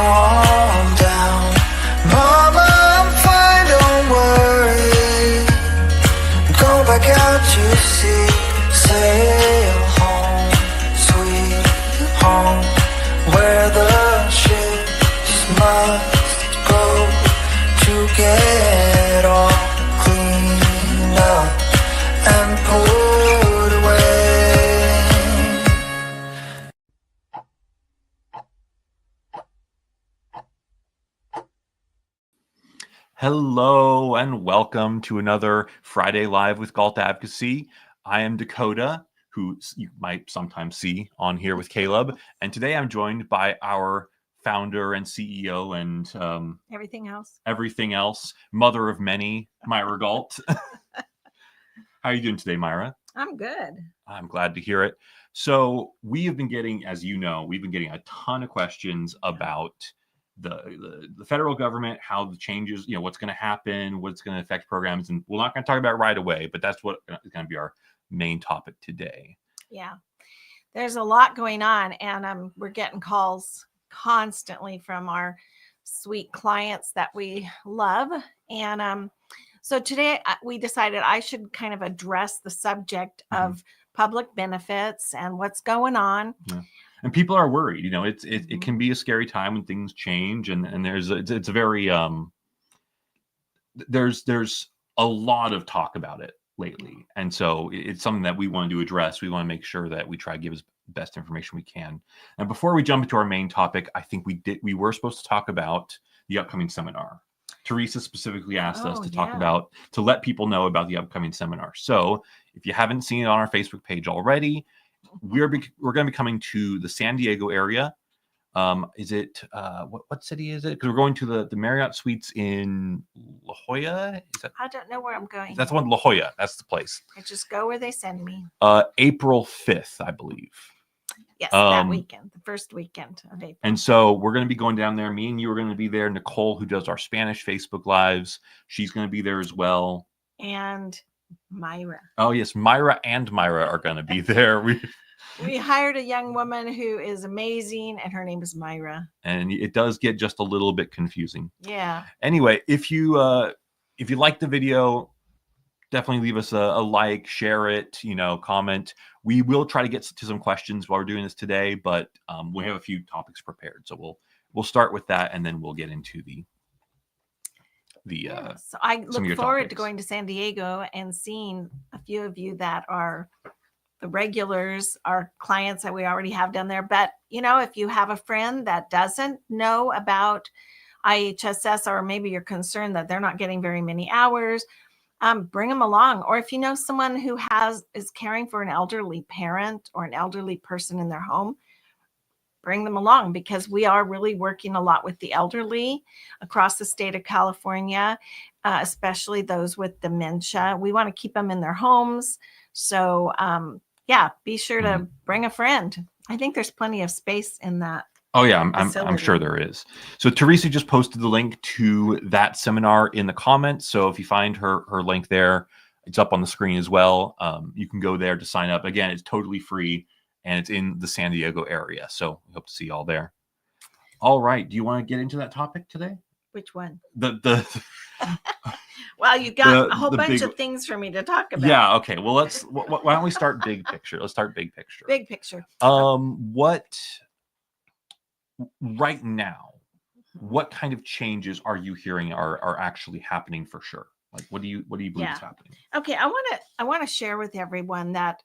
calm down. Mama, I'm fine, don't worry. Go back out to sea, sail home, sweet home, where the ships must go to get all cleaned up and put away. Hello and welcome to another Friday Live with Galt Advocacy. I am Dakota, who you might sometimes see on here with Caleb, and today I'm joined by our founder and CEO and everything else, mother of many, Myra Galt. How are you doing today, Myra? I'm good. I'm glad to hear it. So we have been getting, as you know, we've been getting a ton of questions about the federal government, how the changes, what's going to happen, what's going to affect programs. And we're not going to talk about it right away, but that's what is going to be our main topic today. Yeah, there's a lot going on, and we're getting calls constantly from our sweet clients that we love. And so today we decided I should kind of address the subject of public benefits and what's going on. Yeah. And people are worried, it can be a scary time when things change, and it's a very there's a lot of talk about it lately, and so it's something that we want to address. We want to make sure that we try to give as best information we can. And before we jump into our main topic, I think we were supposed to talk about the upcoming seminar. Teresa specifically asked us to let people know about the upcoming seminar. So if you haven't seen it on our Facebook page already, we're going to be coming to the San Diego area. Is it what city is it? Because we're going to the Marriott Suites in La Jolla. I don't know where I'm going. That's one, La Jolla. That's the place. I just go where they send me. April 5th, I believe. Yes, that weekend, the first weekend of April. And so we're going to be going down there. Me and you are going to be there. Nicole, who does our Spanish Facebook Lives, she's going to be there as well. And Myra. Oh, yes. Myra and Myra are going to be there. We hired a young woman who is amazing, and her name is Myra. And it does get just a little bit confusing. Yeah. Anyway, if you like the video, definitely leave us a like, share it, comment. We will try to get to some questions while we're doing this today, but we have a few topics prepared. So we'll start with that, and then we'll get into So I look forward to going to San Diego and seeing a few of you that are the regulars, our clients that we already have down there. But, if you have a friend that doesn't know about IHSS, or maybe you're concerned that they're not getting very many hours, bring them along. Or if you know someone who is caring for an elderly parent or an elderly person in their home, bring them along, because we are really working a lot with the elderly across the state of California, especially those with dementia. We want to keep them in their homes. So, be sure to bring a friend. I think there's plenty of space in that. Oh yeah, I'm sure there is. So Teresa just posted the link to that seminar in the comments. So if you find her link there, it's up on the screen as well. You can go there to sign up. Again, it's totally free, and it's in the San Diego area. So we hope to see you all there. All right. Do you want to get into that topic today? Which one? The Well, you got a whole bunch of things for me to talk about. Yeah. Okay. Well, why don't we start big picture? Let's start big picture. Big picture. What right now? What kind of changes are you hearing are actually happening for sure? Like, what do you believe is happening? Okay, I want to share with everyone that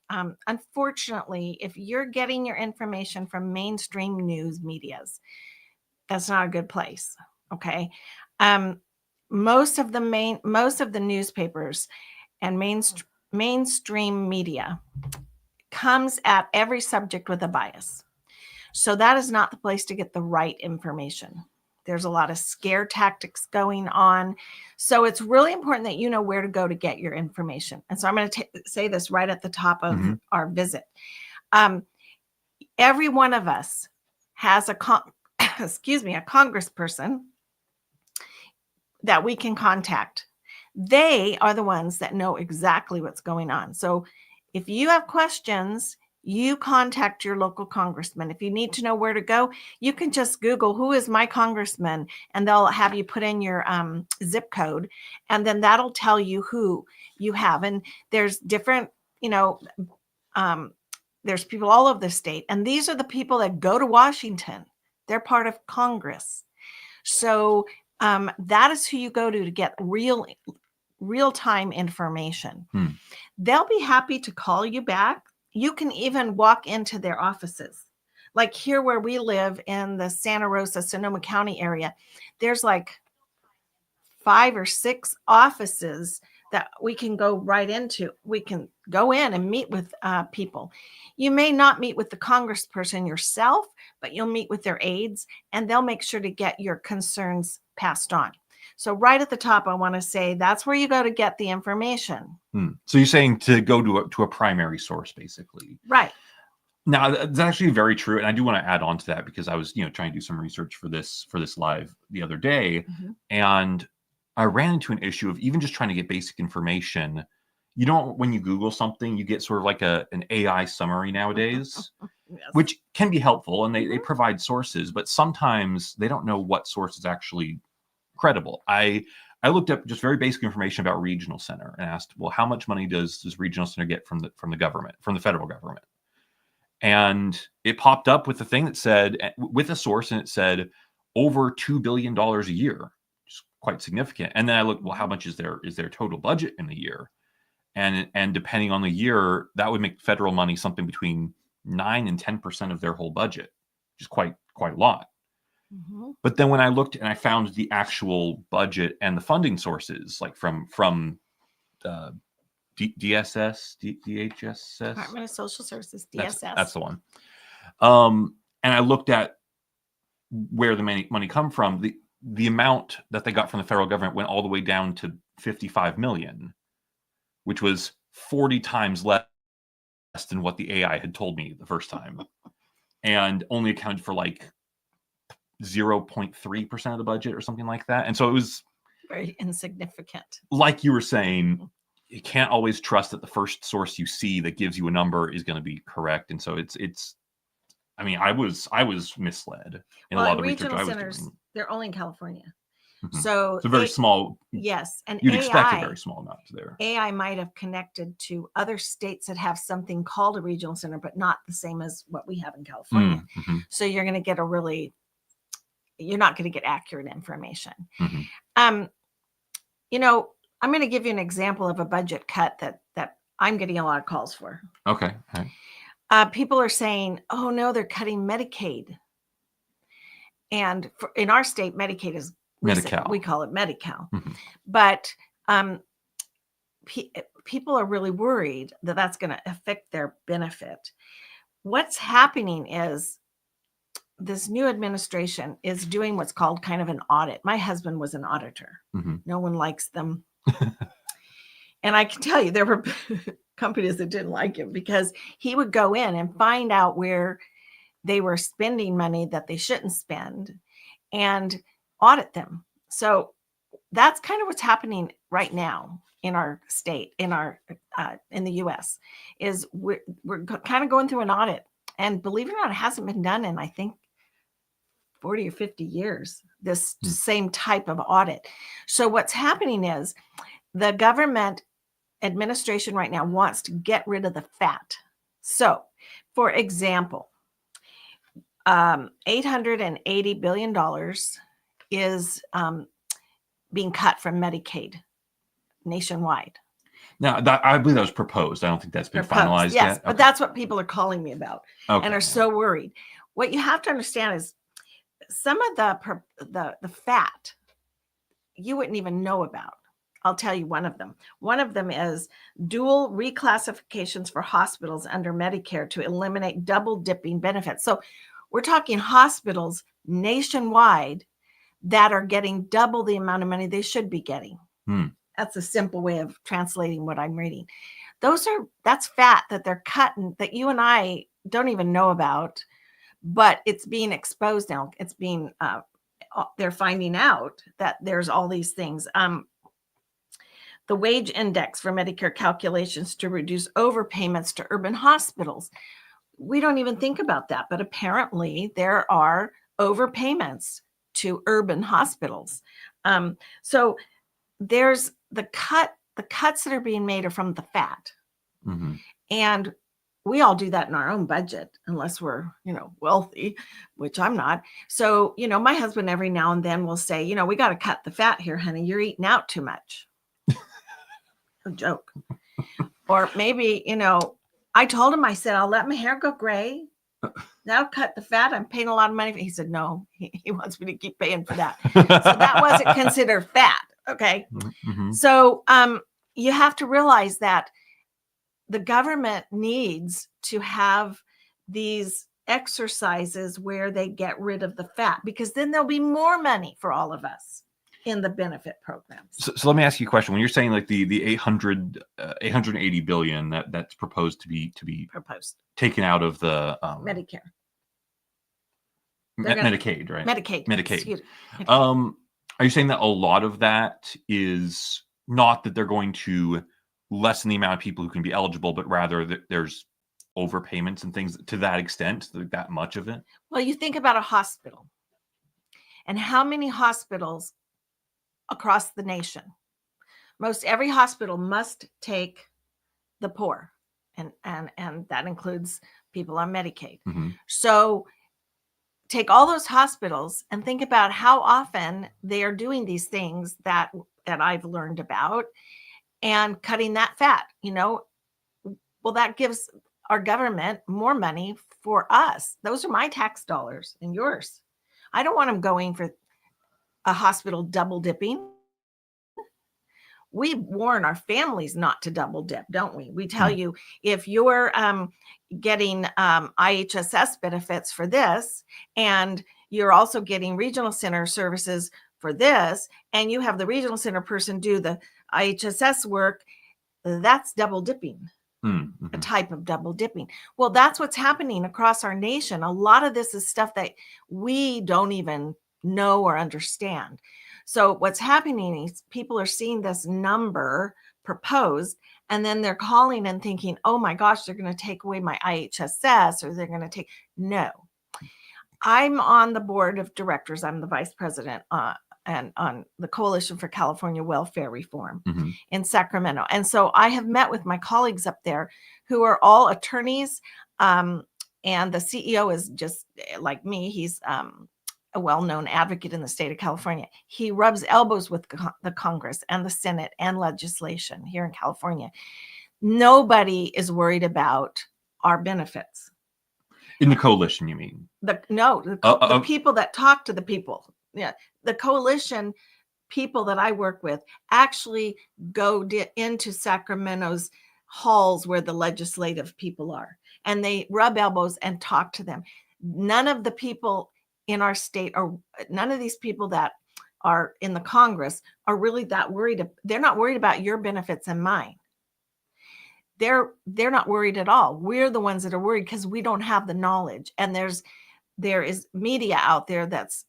unfortunately, if you're getting your information from mainstream news medias, that's not a good place. Okay. Most of the newspapers and mainstream media comes at every subject with a bias. So that is not the place to get the right information. There's a lot of scare tactics going on. So it's really important that you know where to go to get your information. And so I'm going to say this right at the top of our visit. Every one of us has a congressperson that we can contact. They are the ones that know exactly what's going on. So if you have questions, You contact your local congressman. If you need to know where to go, you can just Google who is my congressman, and they'll have you put in your zip code, and then that'll tell you who you have. And there's different, there's people all over the state, and these are the people that go to Washington. They're part of Congress. So that is who you go to get real-time information. They'll be happy to call you back. You can even walk into their offices. Like here where we live in the Santa Rosa, Sonoma County area, there's like 5 or 6 offices that we can go right into. We can go in and meet with people. You may not meet with the congressperson yourself, but you'll meet with their aides, and they'll make sure to get your concerns passed on. So right at the top, I want to say that's where you go to get the information. So you're saying to go to a primary source, basically. Right. Now, that's actually very true. And I do want to add on to that because I was, trying to do some research for this live the other day. And I ran into an issue of even just trying to get basic information. When you Google something, you get sort of like an AI summary nowadays, yes, which can be helpful. And they provide sources, but sometimes they don't know what source is actually credible. I looked up just very basic information about regional center and asked, well, how much money does regional center get from the government, from the federal government? And it popped up with a thing that said, with a source, and it said over $2 billion a year, which is quite significant. And then I looked, well, how much is their total budget in the year? And depending on the year, that would make federal money something between 9 and 10% of their whole budget, which is quite a lot. But then when I looked and I found the actual budget and the funding sources, like from DHSS, Department of Social Services, DSS. That's the one. And I looked at where the money come from. The amount that they got from the federal government went all the way down to $55 million, which was 40 times less than what the AI had told me the first time, and only accounted for like 0.3% of the budget or something like that. And so it was very insignificant. Like you were saying, you can't always trust that the first source you see that gives you a number is going to be correct. And so it's I mean, I was misled in a lot of the research I was doing. They're only in California. So it's a very small. Yes. And you'd expect a very small amount there. AI might have connected to other states that have something called a regional center, but not the same as what we have in California. So you're going to get you're not going to get accurate information. I'm going to give you an example of a budget cut that I'm getting a lot of calls for. Okay. People are saying, oh no, they're cutting Medicaid. And in our state, Medicaid is Medi-Cal. We call it Medi-Cal. But people are really worried that that's going to affect their benefit. What's happening is this new administration is doing what's called kind of an audit. My husband was an auditor. No one likes them. And I can tell you there were companies that didn't like him because he would go in and find out where they were spending money that they shouldn't spend and audit them. So that's kind of what's happening right now in our state, in the US, is we're kind of going through an audit. And believe it or not, it hasn't been done in, I think, 40 or 50 years, this same type of audit. So what's happening is the government administration right now wants to get rid of the fat. So, for example, $880 billion is being cut from Medicaid nationwide. Now, I believe that was proposed. I don't think that's been finalized yet. Yes, but that's what people are calling me about and are so worried. What you have to understand is some of the fat you wouldn't even know about. I'll tell you one of them. One of them is dual reclassifications for hospitals under Medicare to eliminate double dipping benefits. So we're talking hospitals nationwide that are getting double the amount of money they should be getting. That's a simple way of translating what I'm reading. That's fat that they're cutting that you and I don't even know about, but it's being exposed now. It's being, they're finding out that there's all these things. The wage index for Medicare calculations to reduce overpayments to urban hospitals. we don't even think about that. But apparently there are overpayments to urban hospitals. So there's the cuts that are being made are from the fat. Mm-hmm. And we all do that in our own budget, unless we're, wealthy, which I'm not. So, my husband every now and then will say, we got to cut the fat here, honey. You're eating out too much. A joke. Or maybe, I told him, I said, I'll let my hair go gray. That'll cut the fat. I'm paying a lot of money. He said, no, he wants me to keep paying for that. So that wasn't considered fat. Okay. Mm-hmm. So you have to realize that the government needs to have these exercises where they get rid of the fat, because then there'll be more money for all of us in the benefit programs. So let me ask you a question. When you're saying like the 880 billion that's proposed to be proposed taken out of the Medicare, Medicaid, right? Medicaid. Are you saying that a lot of that is not that they're going to lessen the amount of people who can be eligible, but rather that there's overpayments and things to that extent, that much of it? Well, you think about a hospital and how many hospitals across the nation. Most every hospital must take the poor, and that includes people on Medicaid. Mm-hmm. So take all those hospitals and think about how often they are doing these things that I've learned about, and cutting that fat, well, that gives our government more money for us. Those are my tax dollars and yours. I don't want them going for a hospital double dipping. We warn our families not to double dip, don't we? We tell you, if you're getting IHSS benefits for this, and you're also getting regional center services for this, and you have the regional center person do the IHSS work, that's double dipping. Mm-hmm. A type of double dipping. Well, that's what's happening across our nation. A lot of this is stuff that we don't even know or understand. So what's happening is people are seeing this number proposed, and then they're calling and thinking, oh my gosh, they're going to take away my IHSS, or they're going to take. No. I'm on the board of directors. I'm the vice president and on the Coalition for California Welfare Reform Mm-hmm. in Sacramento. And so I have met with my colleagues up there who are all attorneys. And the CEO is just like me. He's a well-known advocate in the state of California. He rubs elbows with the Congress and the Senate and legislation here in California. Nobody is worried about our benefits. In the coalition, you mean? The people that talk to the people. Yeah, the coalition people that I work with actually go into Sacramento's halls where the legislative people are, and they rub elbows and talk to them. None of the people in our state, or none of these people that are in the Congress, are really that worried. They're not worried about your benefits and mine. They're not worried at all. We're the ones that are worried because we don't have the knowledge, and there is media out there that's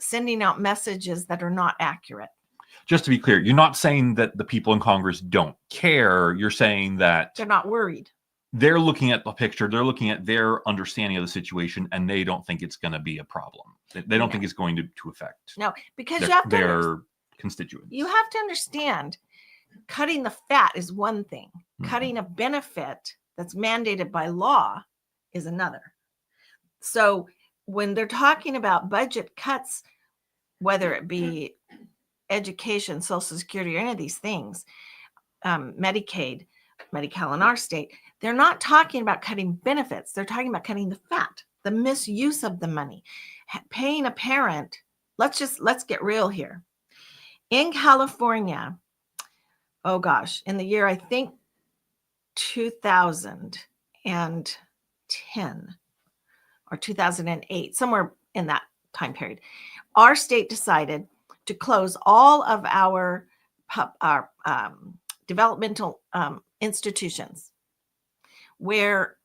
sending out messages that are not accurate. Just to be clear, you're not saying that the people in Congress don't care. You're saying that they're not worried. They're looking at the picture. They're looking at their understanding of the situation, and they don't think it's going to be a problem. They don't think it's going to affect because you have their constituents. You have to understand, cutting the fat is one thing. Mm-hmm. Cutting a benefit that's mandated by law is another. So when they're talking about budget cuts, whether it be education, Social Security, or any of these things, Medicaid, Medi-Cal in our state, they're not talking about cutting benefits. They're talking about cutting the fat, the misuse of the money, paying a parent. Let's get real here. In California, oh gosh, in the year, I think 2010 or 2008, somewhere in that time period, our state decided to close all of our developmental institutions where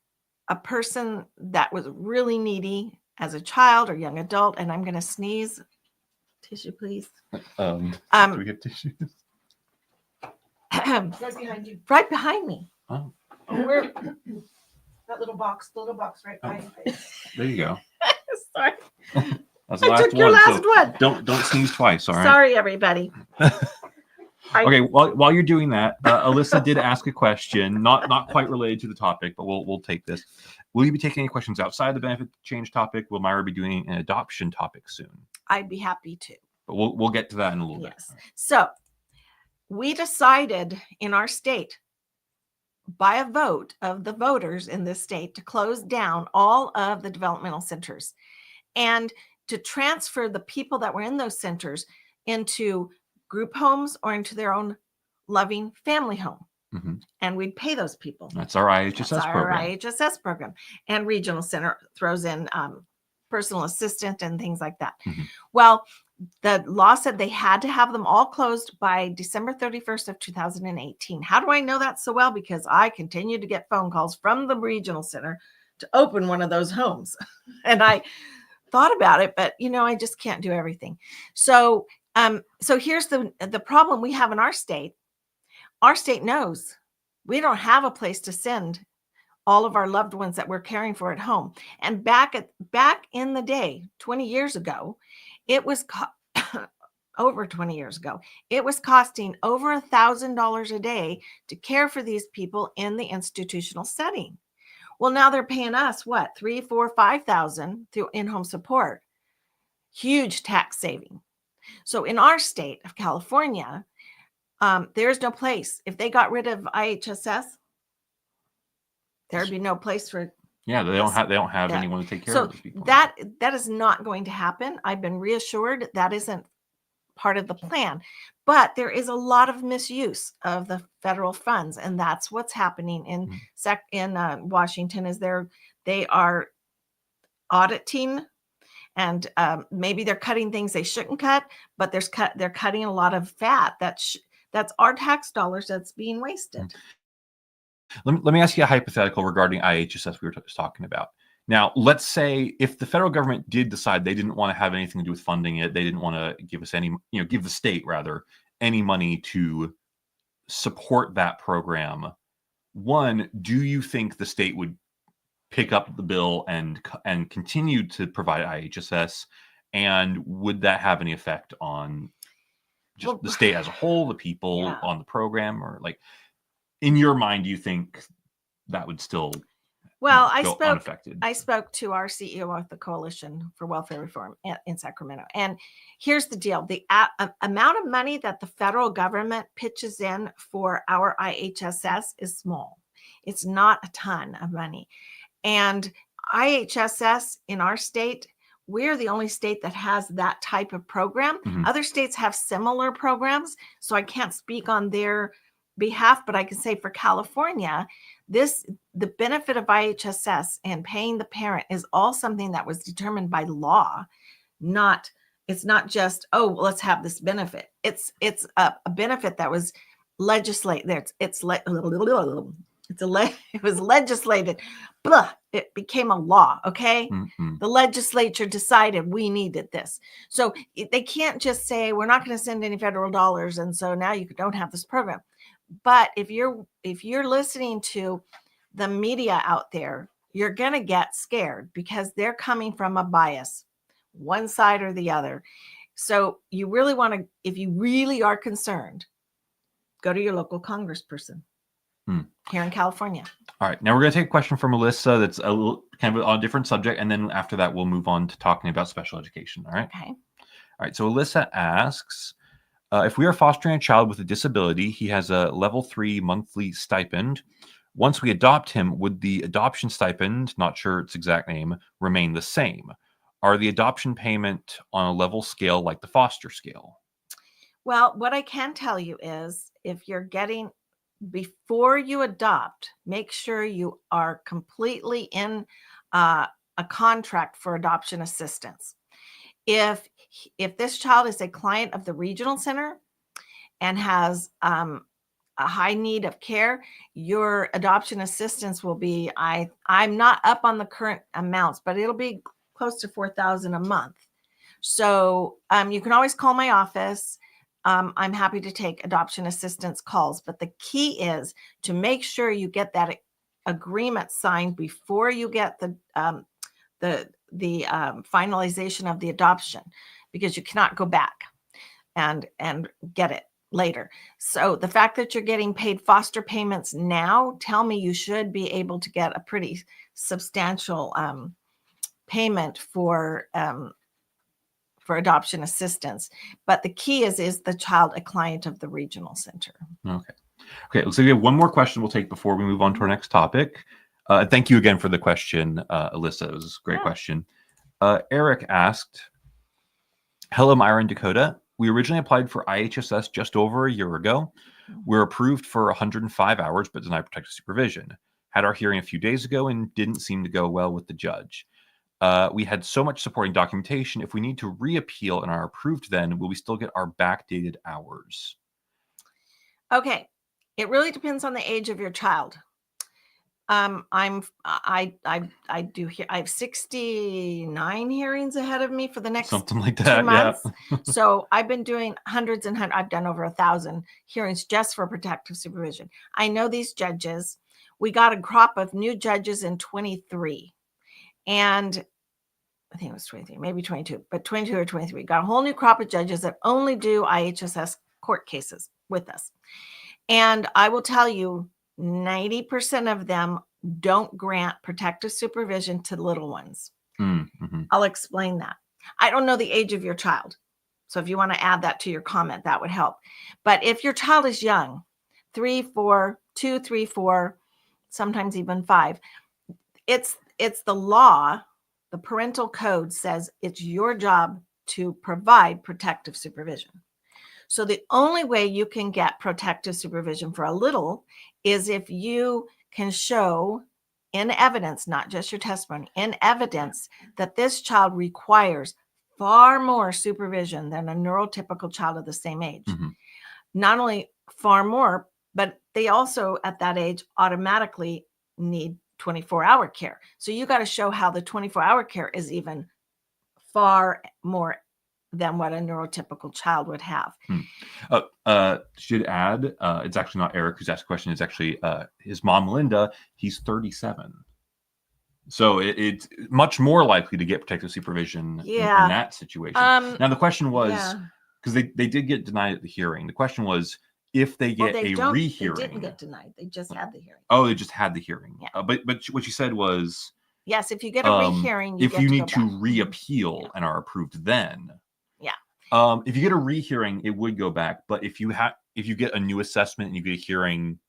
a person that was really needy as a child or young adult, and I'm going to sneeze. Tissue, please. Do we get tissues? Right behind you. Right behind me. Oh. That little box right by you. There you go. Sorry. That's the I last took your one. last one. Don't sneeze twice. All right. Sorry, everybody. Okay. While you're doing that, Alyssa did ask a question, not quite related to the topic, but we'll take this. Will you be taking any questions outside the benefit change topic? Will Myra be doing an adoption topic soon? I'd be happy to. But we'll get to that in a little bit. So we decided in our state, by a vote of the voters in this state, to close down all of the developmental centers and to transfer the people that were in those centers into group homes or into their own loving family home. Mm-hmm. And we'd pay those people. That's our IHSS program. Our IHSS program. And regional center throws in personal assistant and things like that. Mm-hmm. Well, the law said they had to have them all closed by December 31st of 2018. How do I know that so well? Because I continue to get phone calls from the regional center to open one of those homes. And I thought about it, but I just can't do everything. So here's the problem we have in our state. Our state knows we don't have a place to send all of our loved ones that we're caring for at home. And back in the day, 20 years ago, it was over 20 years ago, it was costing over $1,000 a day to care for these people in the institutional setting. Well, now they're paying us what, $3,000, $4,000, $5,000 through in-home support. Huge tax saving. So in our state of California, there's no place. If they got rid of IHSS, there'd be no place for. Yeah, they don't have anyone to take care of these people. That is not going to happen. I've been reassured that isn't part of the plan, but there is a lot of misuse of the federal funds, and that's what's happening in Washington. Is they are auditing, and maybe they're cutting things they shouldn't cut, but they're cutting a lot of fat. That's our tax dollars that's being wasted. Let me ask you a hypothetical regarding IHSS we were just talking about. Now, let's say if the federal government did decide they didn't want to have anything to do with funding it, they didn't want to give us give the state rather any money to support that program. One, do you think the state would pick up the bill and continue to provide IHSS? And would that have any effect on just the state as a whole, the people on the program, or in your mind, do you think that would still go unaffected? I spoke to our CEO of the Coalition for Welfare Reform in Sacramento. And here's the deal. The amount of money that the federal government pitches in for our IHSS is small. It's not a ton of money. And IHSS in our state, we're the only state that has that type of program. Mm-hmm. Other states have similar programs, so I can't speak on their behalf, but I can say for California, the benefit of IHSS and paying the parent is all something that was determined by law. It's not just, let's have this benefit. It's a benefit that was legislated. It was legislated. It became a law. Okay. Mm-hmm. The legislature decided we needed this. So they can't just say, we're not going to send any federal dollars. And so now you don't have this program. But if you're listening to the media out there, you're going to get scared because they're coming from a bias, one side or the other. So you really want to, if you really are concerned, go to your local congressperson here in California. All right. Now we're going to take a question from Alyssa that's a little kind of on a different subject. And then after that, we'll move on to talking about special education. All right. Okay. All right. So Alyssa asks, if we are fostering a child with a disability, he has a level 3 monthly stipend. Once we adopt him, would the adoption stipend, not sure its exact name, remain the same? Are the adoption payment on a level scale like the foster scale? Well, what I can tell you is if you're getting, before you adopt, make sure you are completely in a contract for adoption assistance. If this child is a client of the regional center and has a high need of care, your adoption assistance will be, I'm not up on the current amounts, but it'll be close to $4,000 a month. So you can always call my office. I'm happy to take adoption assistance calls, but the key is to make sure you get that agreement signed before you get the finalization of the adoption, because you cannot go back and get it later. So the fact that you're getting paid foster payments now tell me you should be able to get a pretty substantial payment for adoption assistance. But the key is the child a client of the regional center? Okay, looks like we have one more question we'll take before we move on to our next topic. Thank you again for the question, Alyssa. It was a great question. Eric asked, hello, Myra and Dakota. We originally applied for IHSS just over a year ago. We're approved for 105 hours, but denied protective supervision. Had our hearing a few days ago and didn't seem to go well with the judge. We had so much supporting documentation. If we need to reappeal and are approved, then will we still get our backdated hours? Okay, it really depends on the age of your child. I have 69 hearings ahead of me for the next something like that. 2 months. Yeah. So I've been doing hundreds and hundreds. I've done over 1,000 hearings just for protective supervision. I know these judges. We got a crop of new judges in 23, and I think it was 23, maybe 22, but 22 or 23. Got a whole new crop of judges that only do IHSS court cases with us. And I will tell you, 90% of them don't grant protective supervision to little ones. Mm-hmm. I'll explain that. I don't know the age of your child. So if you want to add that to your comment, that would help. But if your child is young, 3, 4, 2, 3, 4, sometimes even 5, it's the law, the parental code says it's your job to provide protective supervision. So the only way you can get protective supervision for a little is if you can show in evidence, not just your testimony, in evidence that this child requires far more supervision than a neurotypical child of the same age. Mm-hmm. Not only far more, but they also at that age automatically need 24-hour care. So you got to show how the 24-hour care is even far more than what a neurotypical child would have. Should add, it's actually not Eric who's asked the question. It's actually his mom, Linda. He's 37. So it's much more likely to get protective supervision in that situation. Now, the question was, because they did get denied at the hearing. The question was, if they get a rehearing. They didn't get denied. They just had the hearing. Oh, they just had the hearing. Yeah. But what she said was, yes, if you get a rehearing, if you need to reappeal and are approved then. If you get a rehearing, it would go back. But if you get a new assessment and you get a hearing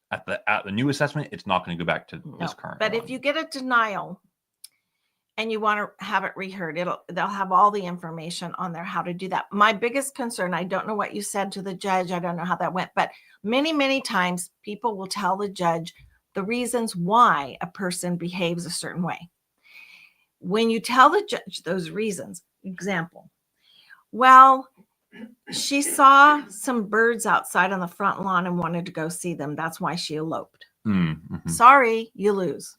at the new assessment, it's not going to go back to this current. But if you get a denial and you want to have it reheard, they'll have all the information on there how to do that. My biggest concern, I don't know what you said to the judge. I don't know how that went, but many, many times people will tell the judge the reasons why a person behaves a certain way. When you tell the judge those reasons, example, well, she saw some birds outside on the front lawn and wanted to go see them. That's why she eloped. Mm-hmm. Sorry, you lose.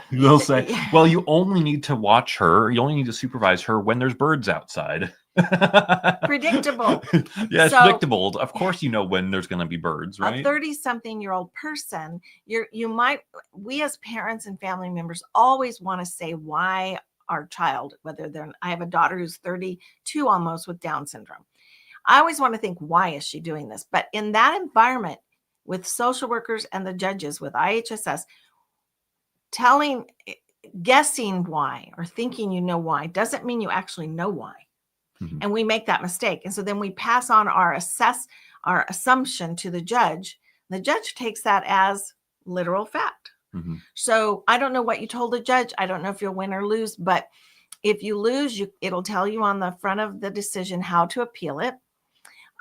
They'll say, well, you only need to watch her. You only need to supervise her when there's birds outside. Predictable. Yeah, it's predictable. Of course, you know when there's going to be birds, right? A 30-something-year-old person, we as parents and family members always want to say why our child, I have a daughter who's 32 almost with Down syndrome. I always want to think, why is she doing this? But in that environment with social workers and the judges with IHSS, guessing why or thinking you know why doesn't mean you actually know why. Mm-hmm. And we make that mistake. And so then we pass on our assumption to the judge. The judge takes that as literal fact. Mm-hmm. So I don't know what you told the judge. I don't know if you'll win or lose, but if you lose, it'll tell you on the front of the decision how to appeal it.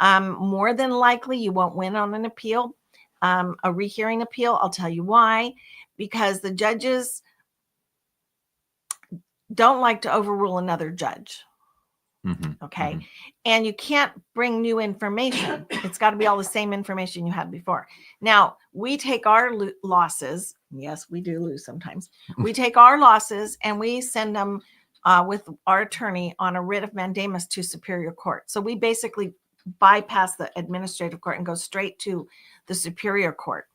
More than likely, you won't win on an appeal, a rehearing appeal. I'll tell you why, because the judges don't like to overrule another judge. Mm-hmm. Okay. Mm-hmm. And you can't bring new information. It's got to be all the same information you had before. Now, we take our losses. Yes, we do lose sometimes. We take our losses and we send them with our attorney on a writ of mandamus to Superior Court. So we basically bypass the administrative court and go straight to the Superior Court.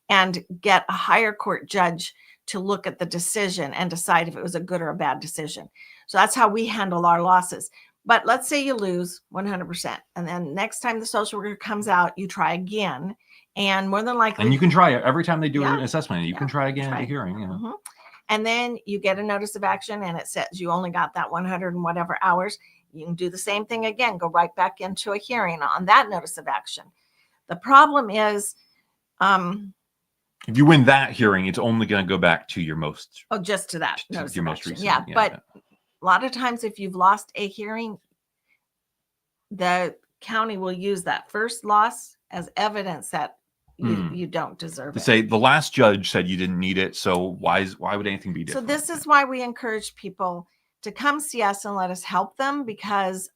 and get a higher court judge to look at the decision and decide if it was a good or a bad decision. So that's how we handle our losses. But let's say you lose 100%, and then next time the social worker comes out, you try again, and more than likely, and you can try it every time they do Yeah. an assessment. You can try again at the Try. hearing. You know. Mhm. And then you get a notice of action, and it says you only got that 100 and whatever hours. You can do the same thing again, go right back into a hearing on that notice of action. The problem is, if you win that hearing, it's only going to go back to your most just to that notice your of most action. recent. Yeah, but a lot of times if you've lost a hearing, the county will use that first loss as evidence that you don't deserve to it. say the last judge said you didn't need it, so why would anything be different? So this is why we encourage people to come see us and let us help them, because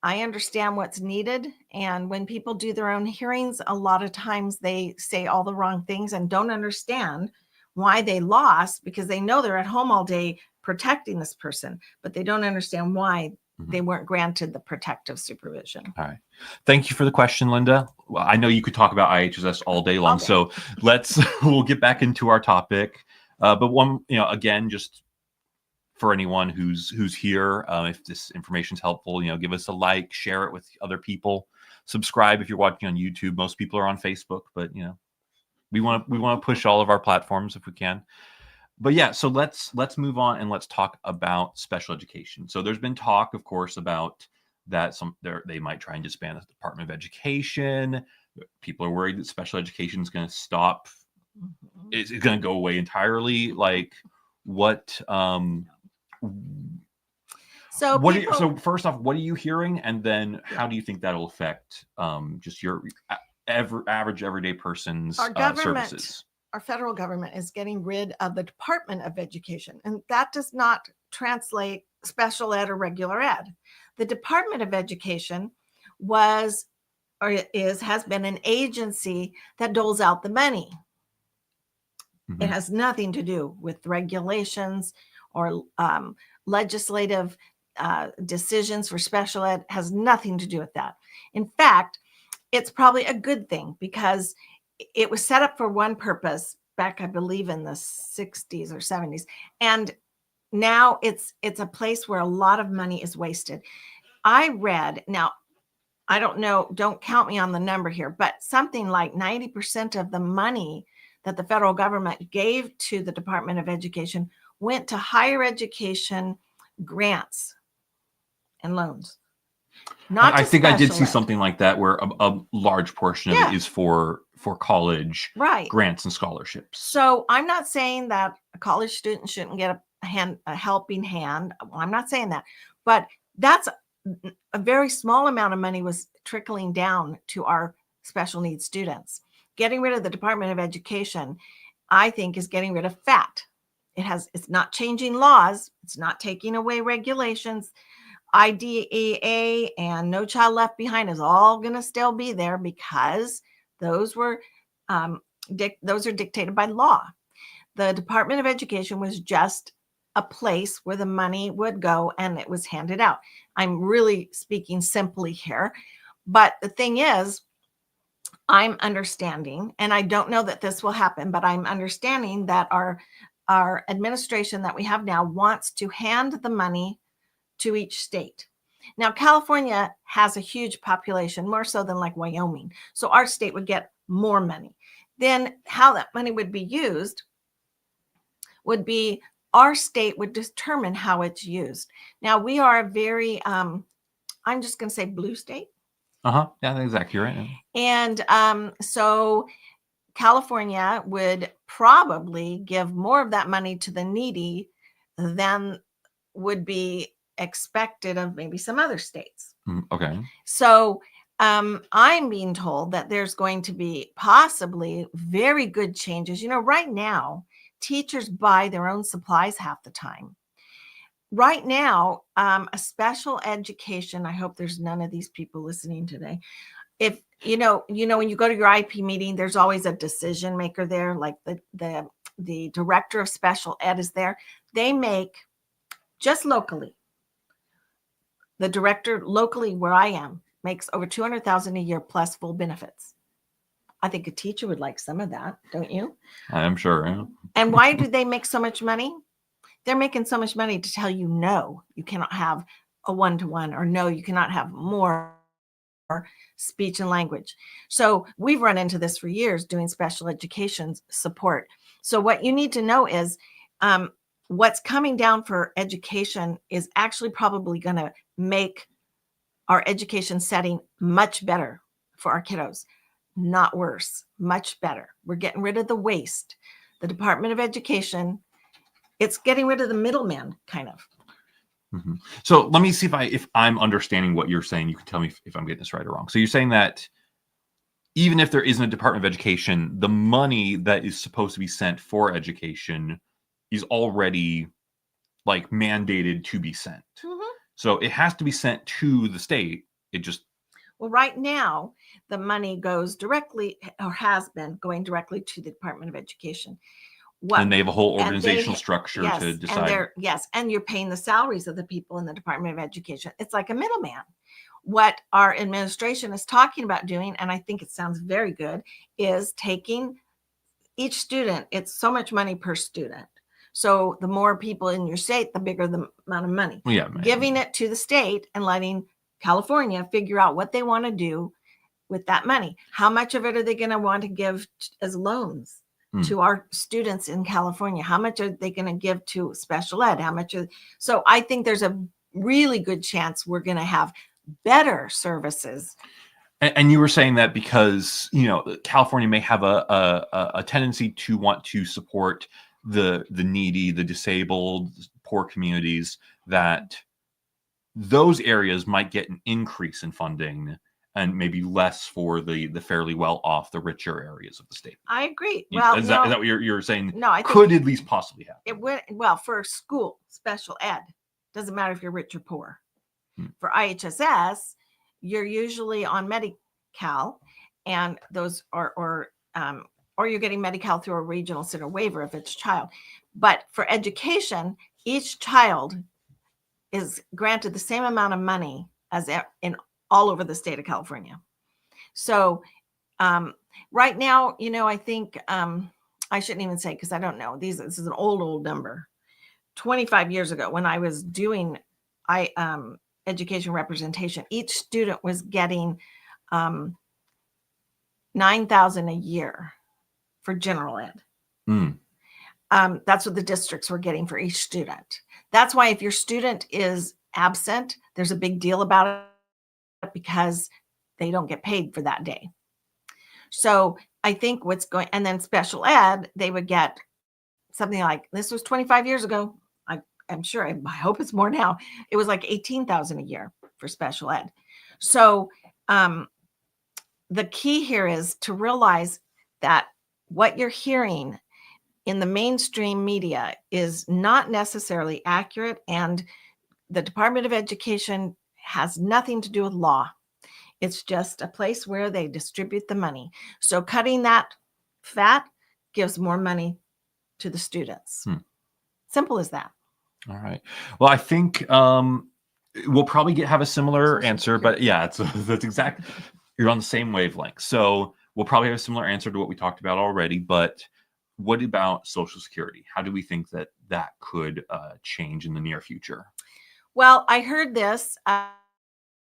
I understand what's needed. And when people do their own hearings, a lot of times they say all the wrong things and don't understand why they lost, because they know they're at home all day protecting this person, but they don't understand why they weren't granted the protective supervision. All right. Thank you for the question, Linda. Well, I know you could talk about IHSS all day long, so we'll get back into our topic. But one, again, just for anyone who's here, if this information is helpful, give us a like, share it with other people, subscribe if you're watching on YouTube. Most people are on Facebook, but we want to push all of our platforms if we can. But yeah, so let's move on and let's talk about special education. So there's been talk, of course, about that they might try and disband the Department of Education. People are worried that special education is going to stop. It's going to go away entirely. Like what? So first off, what are you hearing, and then how do you think that'll affect just your average everyday person's services? Our federal government is getting rid of the Department of Education, and that does not translate special ed or regular ed. The Department of Education has been an agency that doles out the money. Mm-hmm. It has nothing to do with regulations or legislative decisions for special ed. It has nothing to do with that. In fact, it's probably a good thing, because it was set up for one purpose back, I believe, in the 60s or 70s. And now it's a place where a lot of money is wasted. I read, now, I don't know, don't count me on the number here, but something like 90% of the money that the federal government gave to the Department of Education went to higher education grants and loans. I think I did see something like that, where a large portion of it is for college grants and scholarships. So I'm not saying that a college student shouldn't get a helping hand. I'm not saying that, but that's a very small amount of money was trickling down to our special needs students. Getting rid of the Department of Education, I think, is getting rid of fat. It's not changing laws. It's not taking away regulations. IDEA and No Child Left Behind is all going to still be there, because those are dictated by law. The Department of Education was just a place where the money would go and it was handed out. I'm really speaking simply here, but the thing is, I'm understanding, and I don't know that this will happen, but I'm understanding that our administration that we have now wants to hand the money to each state. Now, California has a huge population, more so than like Wyoming. So our state would get more money. Then how that money would be used would be our state would determine how it's used. Now, we are a very, I'm just going to say blue state. Yeah, that's accurate. And so California would probably give more of that money to the needy than would be expected of maybe some other states. Okay. So I'm being told that there's going to be possibly very good changes. Right now, teachers buy their own supplies half the time. Right now, a special education, I hope there's none of these people listening today. If when you go to your IP meeting, there's always a decision maker there, like the director of special ed is there. They make, just locally, the director locally where I am makes over $200,000 a year plus full benefits. I think a teacher would like some of that, don't you? I'm sure. Yeah. And why do they make so much money? They're making so much money to tell you, no, you cannot have a one-to-one, or no, you cannot have more speech and language. So we've run into this for years doing special education support. So what you need to know is what's coming down for education is actually probably going to make our education setting much better for our kiddos, not worse, much better. We're getting rid of the waste. The Department of Education, it's getting rid of the middleman, kind of. Mm-hmm. So let me see if I'm understanding what you're saying. You can tell me if I'm getting this right or wrong. So you're saying that even if there isn't a Department of Education, the money that is supposed to be sent for education is already like mandated to be sent. Mm-hmm. So it has to be sent to the state. It just... Well, right now, the money goes directly, or has been going directly to the Department of Education. And they have a whole organizational structure to decide. And you're paying the salaries of the people in the Department of Education. It's like a middleman. What our administration is talking about doing, and I think it sounds very good, is taking each student. It's so much money per student. So the more people in your state, the bigger the amount of money. Yeah, giving it to the state and letting California figure out what they want to do with that money. How much of it are they going to want to give as loans to our students in California? How much are they going to give to special ed? So I think there's a really good chance we're going to have better services. And you were saying that because, California may have a tendency to want to support the needy, the disabled, poor communities, that those areas might get an increase in funding and maybe less for the fairly well off, the richer areas of the state. I agree. Well, is that what you're saying? No, I think could at least possibly happen. It went well for school special ed. Doesn't matter if you're rich or poor. For IHSS, you're usually on Medi-Cal, and those or you're getting Medi-Cal through a regional center waiver if it's a child. But for education, each child is granted the same amount of money as in all over the state of California. So right now, I think I shouldn't even say, because I don't know. This is an old number. 25 years ago, when I was doing education representation, each student was getting $9,000 a year for general ed. That's what the districts were getting for each student. That's why if your student is absent, there's a big deal about it, because they don't get paid for that day. So I think and then special ed, they would get something like, this was 25 years ago. I'm sure, I hope it's more now. It was like $18,000 a year for special ed. So the key here is to realize that what you're hearing in the mainstream media is not necessarily accurate, and the Department of Education has nothing to do with law. It's just a place where they distribute the money. So cutting that fat gives more money to the students. Simple as that. All right. Well, I think we'll probably have a similar answer, but yeah, that's exactly, you're on the same wavelength. So we'll probably have a similar answer to what we talked about already, but what about Social Security? How do we think that could change in the near future? Well, I heard this,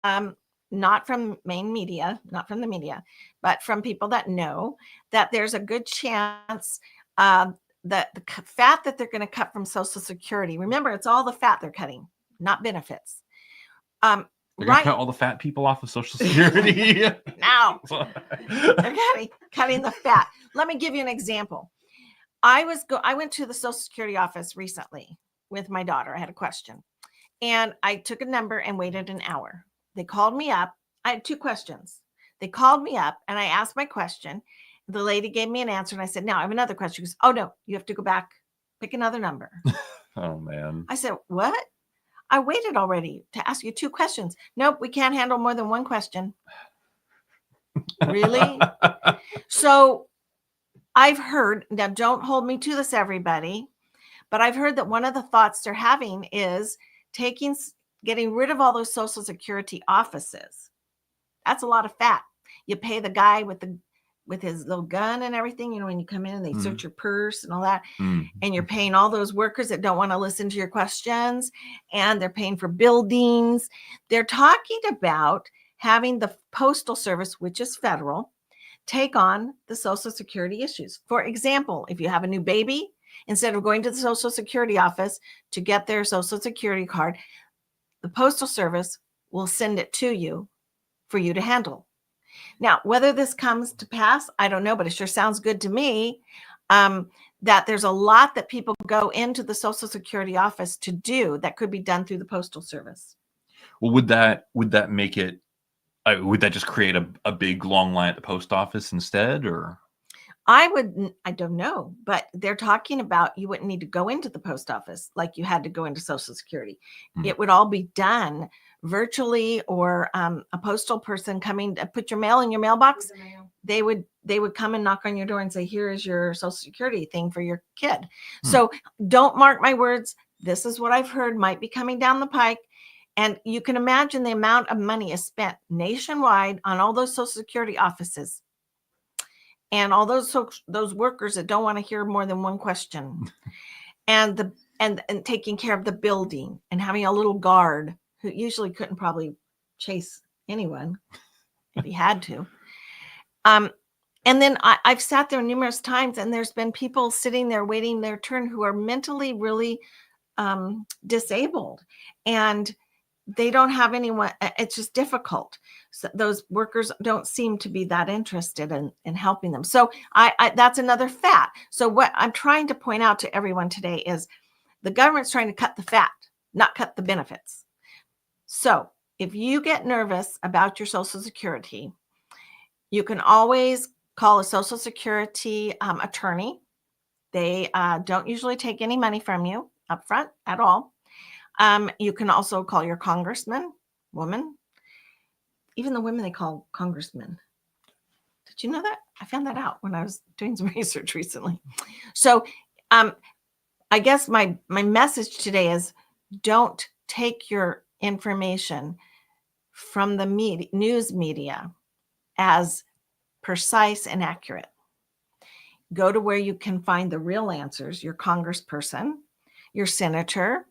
not from main media, not from the media, but from people that know that there's a good chance that the fat that they're going to cut from Social Security, remember, it's all the fat they're cutting, not benefits. They're going to cut all the fat people off of Social Security? No. They're cutting the fat. Let me give you an example. I went to the Social Security office recently with my daughter. I had a question, and I took a number and waited an hour. They called me up. I had two questions. They called me up, and I asked my question. The lady gave me an answer, and I said, now I have another question. She goes, oh, no, you have to go back, pick another number. Oh, man. I said, what? I waited already to ask you two questions. Nope, we can't handle more than one question. Really? So I've heard, now don't hold me to this, everybody, but I've heard that one of the thoughts they're having is getting rid of all those Social Security offices. That's a lot of fat. You pay the guy with with his little gun and everything, when you come in and they search your purse and all that, Mm. and you're paying all those workers that don't want to listen to your questions, and they're paying for buildings. They're talking about having the Postal Service, which is federal, take on the Social Security issues. For example, if you have a new baby, instead of going to the Social Security office to get their Social Security card, the Postal Service will send it to you for you to handle. Now, whether this comes to pass, I don't know, but it sure sounds good to me, that there's a lot that people go into the Social Security office to do that could be done through the Postal Service. Well, would that make it, would that just create a big long line at the post office instead, or? I don't know, but they're talking about you wouldn't need to go into the post office like you had to go into Social Security. It would all be done virtually, or a postal person coming to put your mail in your mailbox. They would come and knock on your door and say, here is your Social Security thing for your kid. So don't mark my words. This is what I've heard might be coming down the pike. And you can imagine the amount of money is spent nationwide on all those Social Security offices. And all those workers that don't want to hear more than one question, and taking care of the building, and having a little guard who usually couldn't probably chase anyone if he had to. And then I've sat there numerous times, and there's been people sitting there waiting their turn who are mentally really disabled, and they don't have anyone. It's just difficult. So those workers don't seem to be that interested in helping them. So I that's another fat. So what I'm trying to point out to everyone today is the government's trying to cut the fat, not cut the benefits. So if you get nervous about your Social Security, you can always call a Social Security attorney. They don't usually take any money from you up front at all. You can also call your congressman, woman. Even the women they call congressmen. Did you know that? I found that out when I was doing some research recently. So I guess my message today is, don't take your information from the news media as precise and accurate. Go to where you can find the real answers, your congressperson, your senator.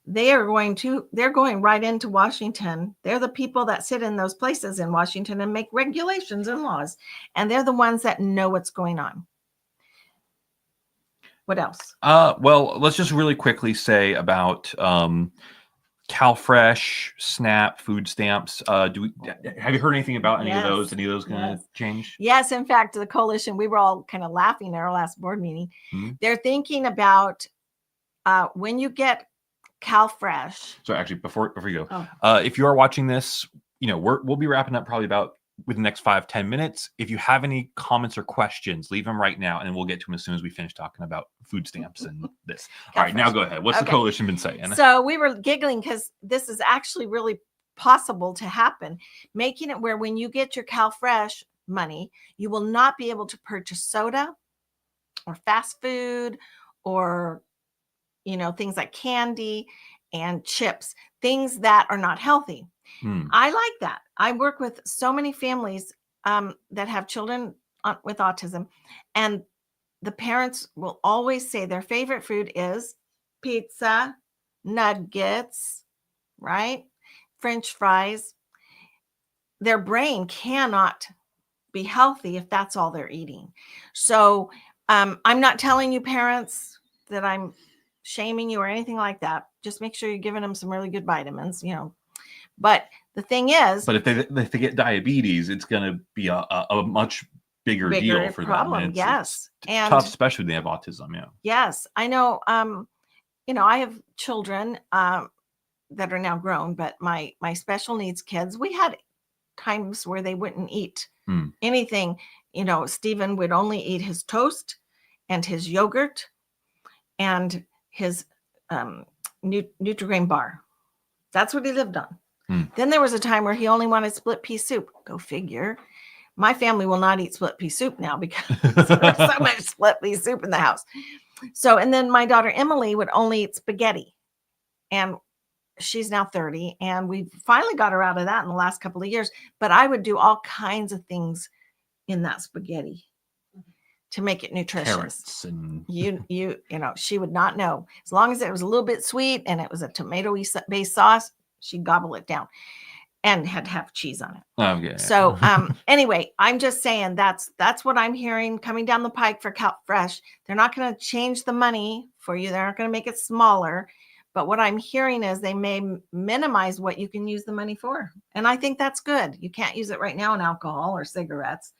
They're going right into Washington. They're the people that sit in those places in Washington and make regulations and laws. And they're the ones that know what's going on. What else? Well, let's just really quickly say about CalFresh, SNAP, food stamps. Have you heard anything about any of those? Any of those going to change? Yes. In fact, the coalition, we were all kind of laughing at our last board meeting. They're thinking about when you get CalFresh. So actually, before you go, if you are watching this, we'll be wrapping up probably about within the next 5-10 minutes. If you have any comments or questions, leave them right now, and we'll get to them as soon as we finish talking about food stamps and this. All right, now go ahead. What's the coalition been saying? So we were giggling because this is actually really possible to happen, making it where when you get your CalFresh money, you will not be able to purchase soda or fast food or things like candy and chips, things that are not healthy. I like that. I work with so many families that have children with autism, and the parents will always say their favorite food is pizza, nuggets, right? French fries. Their brain cannot be healthy if that's all they're eating. So I'm not telling you parents that I'm shaming you or anything like that. Just make sure you're giving them some really good vitamins, But the thing is, but if they get diabetes, it's going to be a much bigger deal for problem. them. Yes, and tough, especially when they have autism. Yeah. Yes, I know. I have children that are now grown, but my special needs kids, we had times where they wouldn't eat anything. Stephen would only eat his toast and his yogurt and his Nutri-Grain bar. That's what he lived on. Then there was a time where he only wanted split pea soup. Go figure. My family will not eat split pea soup now because there's so much split pea soup in the house. So, and then my daughter Emily would only eat spaghetti, and she's now 30, and we finally got her out of that in the last couple of years. But I would do all kinds of things in that spaghetti to make it nutritious. Carrots and You know, she would not know. As long as it was a little bit sweet and it was a tomato-y based sauce, she'd gobble it down and had to have cheese on it. oh yeah. So anyway, I'm just saying that's what I'm hearing coming down the pike for CalFresh. They're not going to change the money for you. They're not going to make it smaller. But what I'm hearing is they may minimize what you can use the money for. And I think that's good. You can't use it right now on alcohol or cigarettes,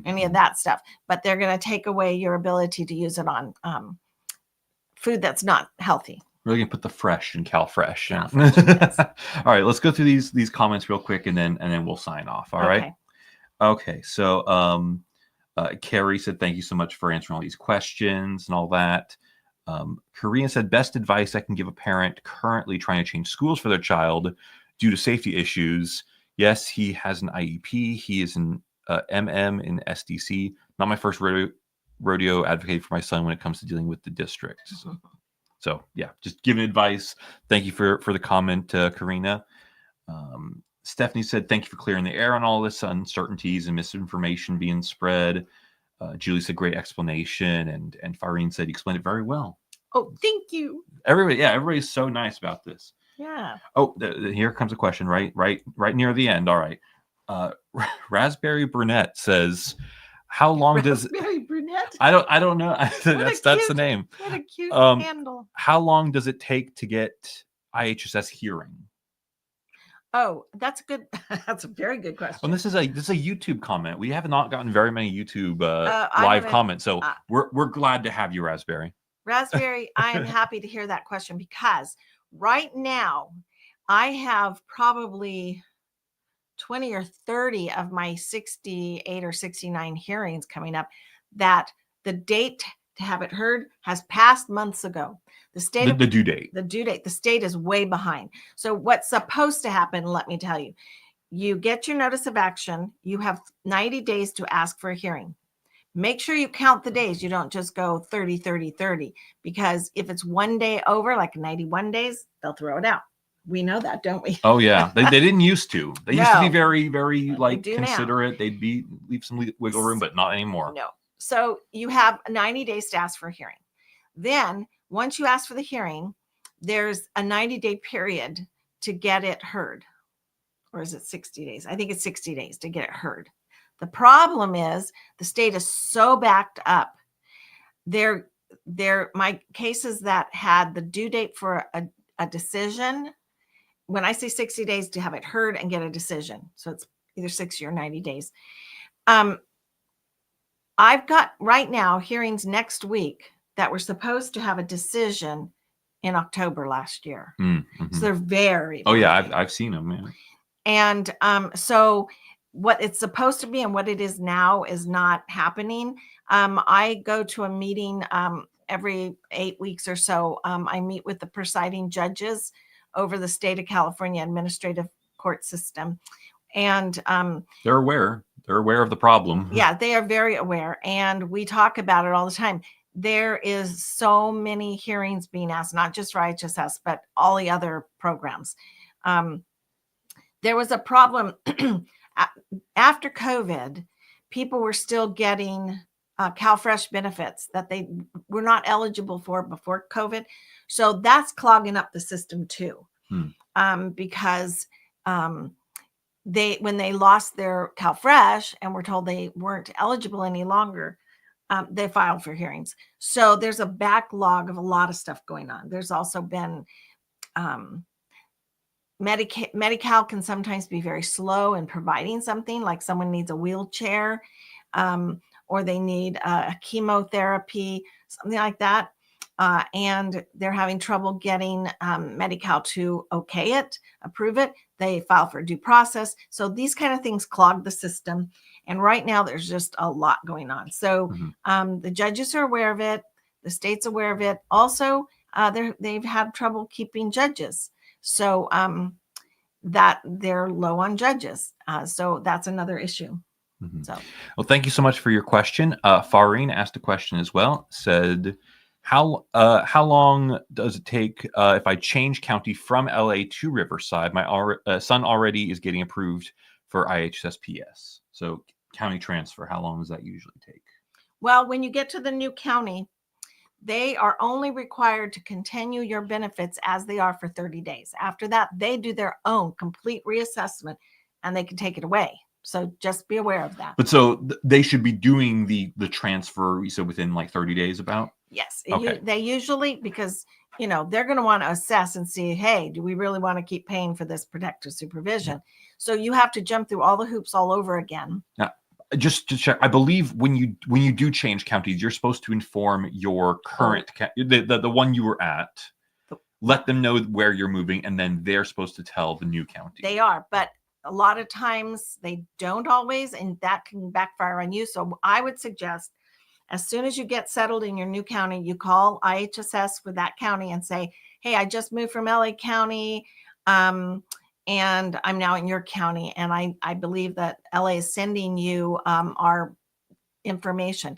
any of that stuff. But they're going to take away your ability to use it on food that's not healthy. Really gonna put the fresh in CalFresh. Yes. All right, let's go through these comments real quick, and then we'll sign off. All right. Okay. So Carrie said, "Thank you so much for answering all these questions and all that." Karina said, "Best advice I can give a parent currently trying to change schools for their child due to safety issues. Yes, he has an IEP. He is an MM in SDC. Not my first rodeo advocating for my son when it comes to dealing with the district." So yeah, just giving advice. Thank you for the comment, Karina. Stephanie said, "Thank you for clearing the air on all this uncertainties and misinformation being spread." Julie said, "Great explanation," and Farine said, "You explained it very well." Oh, thank you. Everybody's so nice about this. Yeah. Oh, here comes a question right near the end. All right. Raspberry Brunette says, "How long does Raspberry Brunette? I don't know. that's the name. What a cute handle. How long does it take to get IHSS hearing?" Oh, that's good. That's a very good question. Well, this is a YouTube comment. We have not gotten very many YouTube live comments, so we're glad to have you, Raspberry. Raspberry, I am happy to hear that question because right now I have probably 20 or 30 of my 68 or 69 hearings coming up that the date to have it heard has passed months ago. The due date. The state is way behind. So what's supposed to happen, let me tell you, you get your notice of action. You have 90 days to ask for a hearing. Make sure you count the days. You don't just go 30, 30, 30, because if it's one day over, like 91 days, they'll throw it out. We know that, don't we? Oh yeah, they didn't used to. They used to be very, very do considerate. They'd leave some wiggle room, but not anymore. No. So you have 90 days to ask for a hearing. Then once you ask for the hearing, there's a 90-day period to get it heard. Or is it 60 days? I think it's 60 days to get it heard. The problem is the state is so backed up. My cases that had the due date for a decision, when I say 60 days to have it heard and get a decision, so it's either 60 or 90 days. I've got right now hearings next week that were supposed to have a decision in October last year. So they're very, oh yeah, I've seen them. Yeah. And so what it's supposed to be and what it is now is not happening. I go to a meeting every 8 weeks or so. I meet with the presiding judges over the state of California administrative court system. And they're aware of the problem. Yeah, they are very aware. And we talk about it all the time. There is so many hearings being asked, not just for IHSS, but all the other programs. There was a problem after COVID. People were still getting CalFresh benefits that they were not eligible for before COVID. So that's clogging up the system too. Because when they lost their CalFresh and were told they weren't eligible any longer, they filed for hearings. So there's a backlog of a lot of stuff going on. There's also been Medi-Cal can sometimes be very slow in providing something, like someone needs a wheelchair or they need a chemotherapy, something like that. And they're having trouble getting Medi-Cal to okay it, approve it. They file for due process. So these kind of things clog the system. And right now there's just a lot going on. So the judges are aware of it. The state's aware of it. Also, they've had trouble keeping judges. So that they're low on judges. So that's another issue. So, well, thank you so much for your question. Farine asked a question as well. Said, how long does it take if I change county from LA to Riverside? My son already is getting approved for IHSS PS. So county transfer, how long does that usually take? Well, when you get to the new county, they are only required to continue your benefits as they are for 30 days. After that, they do their own complete reassessment and they can take it away. So just be aware of that. But so they should be doing the transfer, you said, within like 30 days about? Yes. Okay. They usually, because, they're going to want to assess and see, hey, do we really want to keep paying for this protective supervision? So you have to jump through all the hoops all over again. Now, just to check, I believe when you do change counties, you're supposed to inform your current the one you were at, let them know where you're moving, and then they're supposed to tell the new county. They are, but a lot of times they don't always, and that can backfire on you. So I would suggest, as soon as you get settled in your new county, you call IHSS for that county and say, hey, I just moved from LA County. And I'm now in your county. And I believe that LA is sending you our information.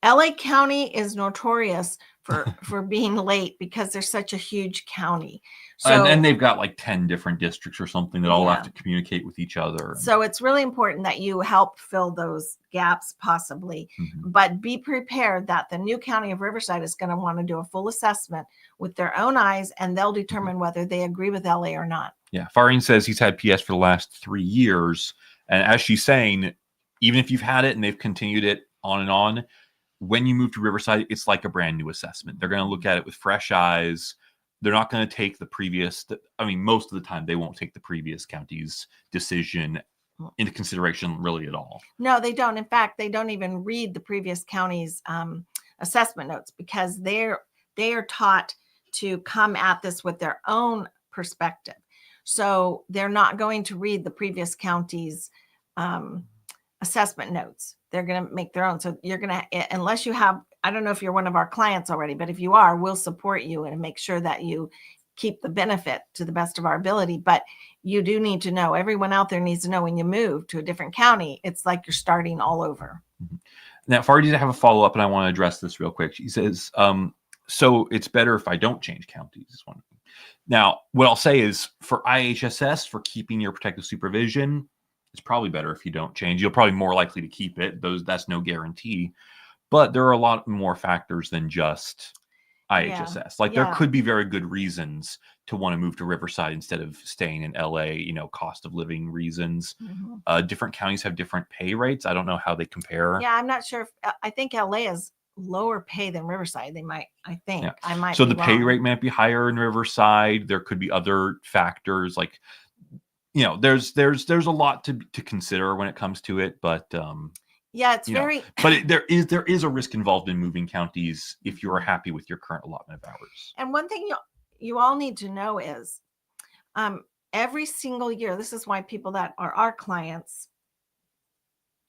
LA County is notorious for being late because they're such a huge county. So, and they've got like 10 different districts or something that all have to communicate with each other. So it's really important that you help fill those gaps possibly, but be prepared that the new county of Riverside is going to want to do a full assessment with their own eyes, and they'll determine whether they agree with LA or not. Yeah. Farine says he's had PS for the last 3 years. And as she's saying, even if you've had it and they've continued it on and on, when you move to Riverside, it's like a brand new assessment. They're going to look at it with fresh eyes. They're not going to take the previous, most of the time they won't take the previous county's decision into consideration really at all. No, they don't. In fact, they don't even read the previous county's assessment notes, because they are taught to come at this with their own perspective. So they're not going to read the previous county's assessment notes. They're going to make their own. So you're going to, unless you have, I don't know if you're one of our clients already, but if you are, we'll support you and make sure that you keep the benefit to the best of our ability. But you do need to know, everyone out there needs to know, when you move to a different county, it's like you're starting all over. Now, Farah did have a follow-up, and I want to address this real quick. She says, so it's better if I don't change counties. Now, what I'll say is, for IHSS, for keeping your protective supervision, it's probably better if you don't change. You're probably more likely to keep it. That's no guarantee. But there are a lot more factors than just IHSS. There could be very good reasons to want to move to Riverside instead of staying in LA, cost of living reasons. Different counties have different pay rates. I don't know how they compare. Yeah, I'm not sure. I think LA is lower pay than Riverside. They might, I think. Yeah. I might. So the pay rate might be higher in Riverside. There could be other factors like, there's a lot to consider when it comes to it, but yeah, it's very. But there is a risk involved in moving counties if you are happy with your current allotment of hours. And one thing you all need to know is, every single year, this is why people that are our clients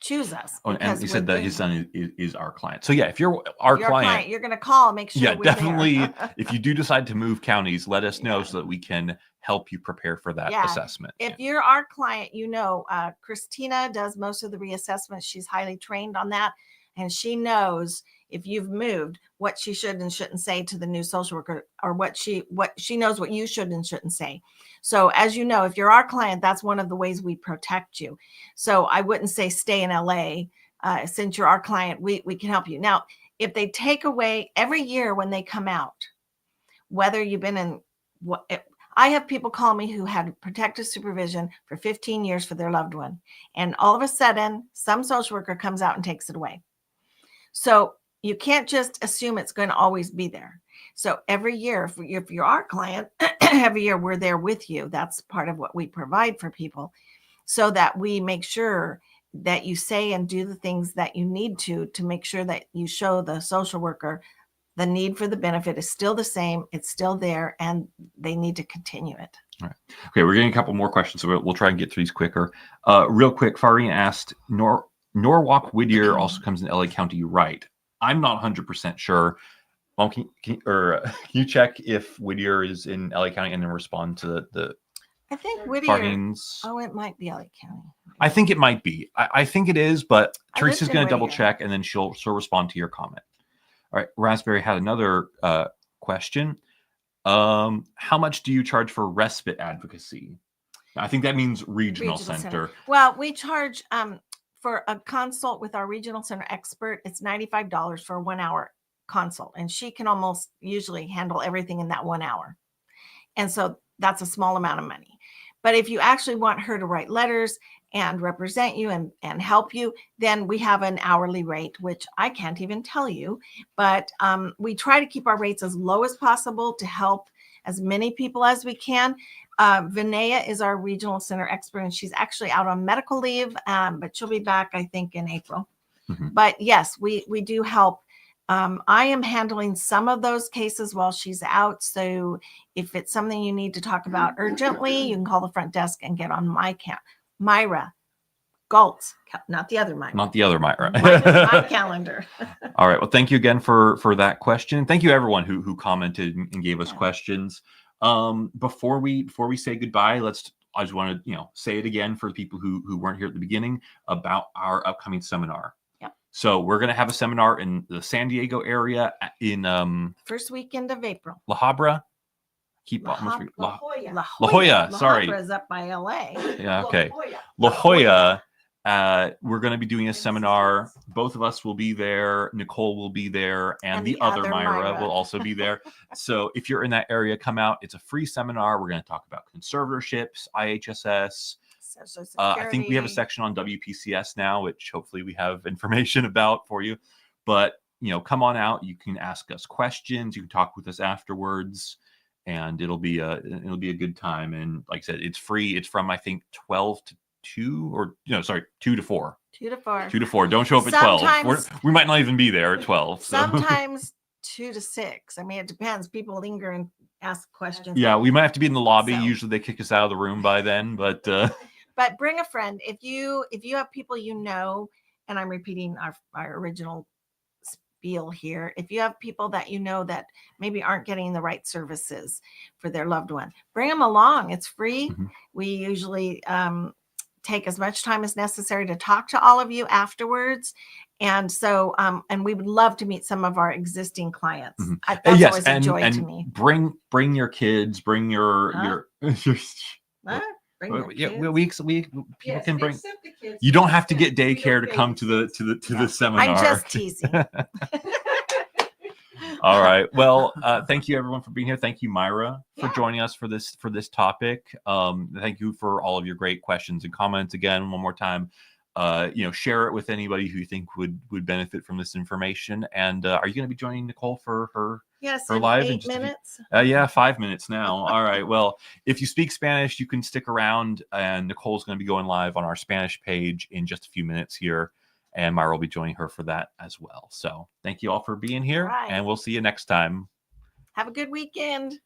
choose us. Oh, and he said that his son is our client. So yeah, if you're our client, you're going to call, make sure. Yeah, definitely. If you do decide to move counties, let us know so that we can help you prepare for that assessment. If you're our client, Christina does most of the reassessments. She's highly trained on that. And she knows if you've moved, what she should and shouldn't say to the new social worker, or what she knows what you should and shouldn't say. So as you know, if you're our client, that's one of the ways we protect you. So I wouldn't say stay in LA. Since you're our client, we can help you. Now, if they take away every year when they come out, whether you've been in I have people call me who had protective supervision for 15 years for their loved one. And all of a sudden, some social worker comes out and takes it away. So you can't just assume it's going to always be there. So every year, if you're our client, every year we're there with you. That's part of what we provide for people, so that we make sure that you say and do the things that you need to make sure that you show the social worker the need for the benefit is still the same. It's still there, and they need to continue it. All right. Okay, we're getting a couple more questions, so we'll try and get through these quicker. Real quick, Farine asked, Norwalk Whittier also comes in LA County, right? I'm not 100% sure. Well, can you check if Whittier is in LA County and then respond to the I think Whittier. Farine's? Oh, it might be LA County. I think it might be. I think it is, but Teresa's going to double check, and then she'll respond to your comment. All right, Raspberry had another question. How much do you charge for respite advocacy? I think that means regional center. Well, we charge for a consult with our regional center expert, it's $95 for a 1 hour consult. And she can almost usually handle everything in that 1 hour. And so that's a small amount of money. But if you actually want her to write letters and represent you and help you, then we have an hourly rate, which I can't even tell you. But we try to keep our rates as low as possible to help as many people as we can. Vinaya is our regional center expert, and she's actually out on medical leave, but she'll be back, I think, in April. Mm-hmm. But yes, we do help. I am handling some of those cases while she's out. So if it's something you need to talk about urgently, you can call the front desk and get on my Myra, Galt, not the other Myra. Not the other Myra. my calendar. All right. Well, thank you again for that question. Thank you everyone who commented and gave us questions. Before we say goodbye, I just want to say it again for people who weren't here at the beginning about our upcoming seminar. So we're going to have a seminar in the San Diego area in first weekend of April. La Habra. La Jolla. Sorry. La Habra is up by LA. Yeah. Okay. La Jolla. We're going to be doing a seminar. Both of us will be there. Nicole will be there, and the other Myra will also be there. So if you're in that area, come out. It's a free seminar. We're going to talk about conservatorships, IHSS. I think we have a section on WPCS now, which hopefully we have information about for you. But come on out. You can ask us questions. You can talk with us afterwards, and it'll be a good time. And like I said, it's free. It's from I think 12 to 2 or 2 to 4. 2 to 4. 2 to 4. Don't show up at 12. We might not even be there at 12. So. Sometimes 2 to 6. I mean, it depends. People linger and ask questions. Yeah, we might have to be in the lobby. So. Usually they kick us out of the room by then, but. But bring a friend. If you have people and I'm repeating our original spiel here. If you have people that that maybe aren't getting the right services for their loved one, bring them along. It's free. Mm-hmm. We usually take as much time as necessary to talk to all of you afterwards. And so, and we would love to meet some of our existing clients. Mm-hmm. That's always a joy to me. Bring your kids, bring your Bring people can bring. You don't have to get daycare to come to the seminar. I'm just teasing. All right. Well, thank you everyone for being here. Thank you, Myra, for joining us for this topic. Thank you for all of your great questions and comments. Again, one more time, share it with anybody who you think would benefit from this information. And are you going to be joining Nicole for her? Yes, her live 8 minutes. 5 minutes now. All right. Well, if you speak Spanish, you can stick around, and Nicole's going to be going live on our Spanish page in just a few minutes here, and Myra will be joining her for that as well. So thank you all for being here, and we'll see you next time. Have a good weekend.